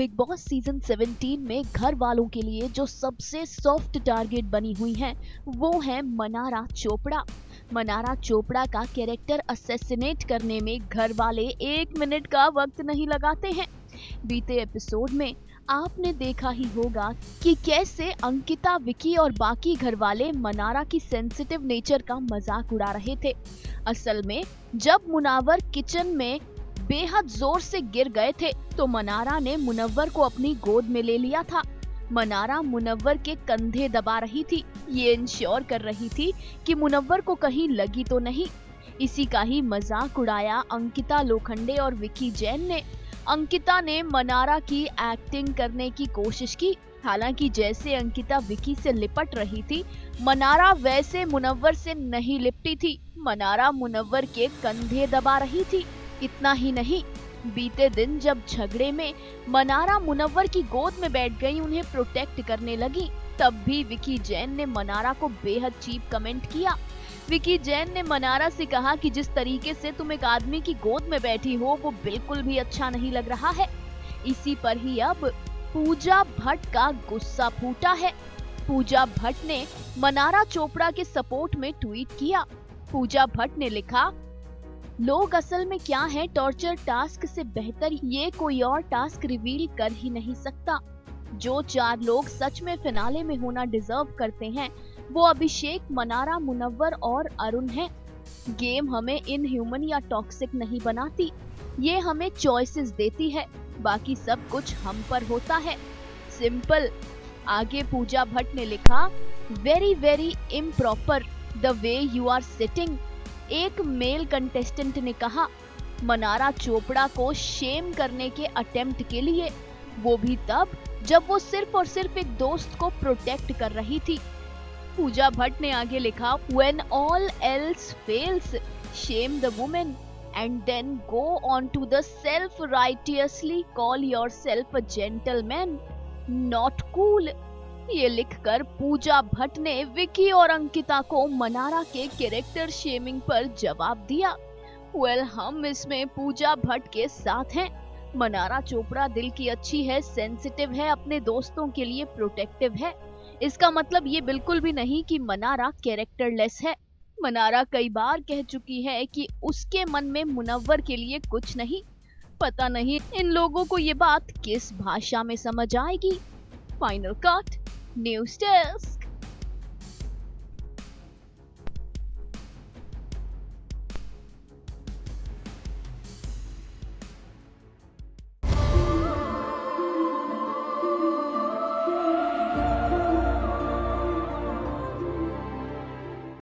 Big boss season 17 में घर वालों के लिए जो सबसे सॉफ्ट टारगेट बनी हुई हैं वो है मनारा चोपड़ा। मनारा चोपड़ा का कैरेक्टर असैसिनेट करने में घर वाले 1 मिनट का वक्त नहीं लगाते हैं। बीते एपिसोड में आपने देखा ही होगा कि कैसे अंकिता, विकी और बाकी घर वाले मनारा की सेंसिटिव नेचर का मजाक उड़ा रहे थे। असल में जब मुनावर किचन में बेहद जोर से गिर गए थे तो मनारा ने मुनव्वर को अपनी गोद में ले लिया था। मनारा मुनव्वर के कंधे दबा रही थी, ये इंश्योर कर रही थी कि मुनव्वर को कहीं लगी तो नहीं। इसी का ही मजाक उड़ाया अंकिता लोखंडे और विकी जैन ने। अंकिता ने मनारा की एक्टिंग करने की कोशिश की, हालांकि जैसे अंकिता विकी से लिपट रही थी, मनारा वैसे मुनव्वर से नहीं लिपटी थी। मनारा मुनव्वर के कंधे दबा रही थी। इतना ही नहीं, बीते दिन जब झगड़े में मनारा मुनव्वर की गोद में बैठ गई, उन्हें प्रोटेक्ट करने लगी, तब भी विकी जैन ने मनारा को बेहद चीप कमेंट किया। विकी जैन ने मनारा से कहा कि जिस तरीके से तुम एक आदमी की गोद में बैठी हो वो बिल्कुल भी अच्छा नहीं लग रहा है। इसी पर ही अब पूजा भट्ट का गुस्सा फूटा है। पूजा भट्ट ने मनारा चोपड़ा के सपोर्ट में ट्वीट किया। पूजा भट्ट ने लिखा, लोग असल में क्या है, टॉर्चर टास्क से बेहतर ये कोई और टास्क रिवील कर ही नहीं सकता। जो 4 लोग सच में फिनाले में होना डिजर्व करते हैं वो अभिषेक, मनारा, मुनव्वर और अरुण हैं। गेम हमें इनह्यूमन या टॉक्सिक नहीं बनाती, ये हमें चॉइसेस देती है, बाकी सब कुछ हम पर होता है, सिंपल। आगे पूजा भट्ट ने लिखा, very very improper the way you are sitting. एक मेल कंटेस्टेंट ने कहा मनारा चोपड़ा को शेम करने के अटेम्प्ट के लिए, वो भी तब जब वो सिर्फ और सिर्फ एक दोस्त को प्रोटेक्ट कर रही थी। पूजा भट्ट ने आगे लिखा, when all else fails, shame the woman and then go on to the self-righteously call yourself a gentleman, not cool। ये लिखकर पूजा भट्ट ने विकी और अंकिता को मनारा के कैरेक्टर शेमिंग पर जवाब दिया। हम इसमें पूजा भट्ट के साथ हैं। मनारा चोपड़ा दिल की अच्छी है, सेंसिटिव है, अपने दोस्तों के लिए प्रोटेक्टिव है। इसका मतलब ये बिल्कुल भी नहीं कि मनारा कैरेक्टरलेस है। मनारा कई बार कह चुकी है कि उसके मन में मुनव्वर के लिए कुछ नहीं। पता नहीं इन लोगों को ये बात किस भाषा में समझ आएगी। Final cut news desk.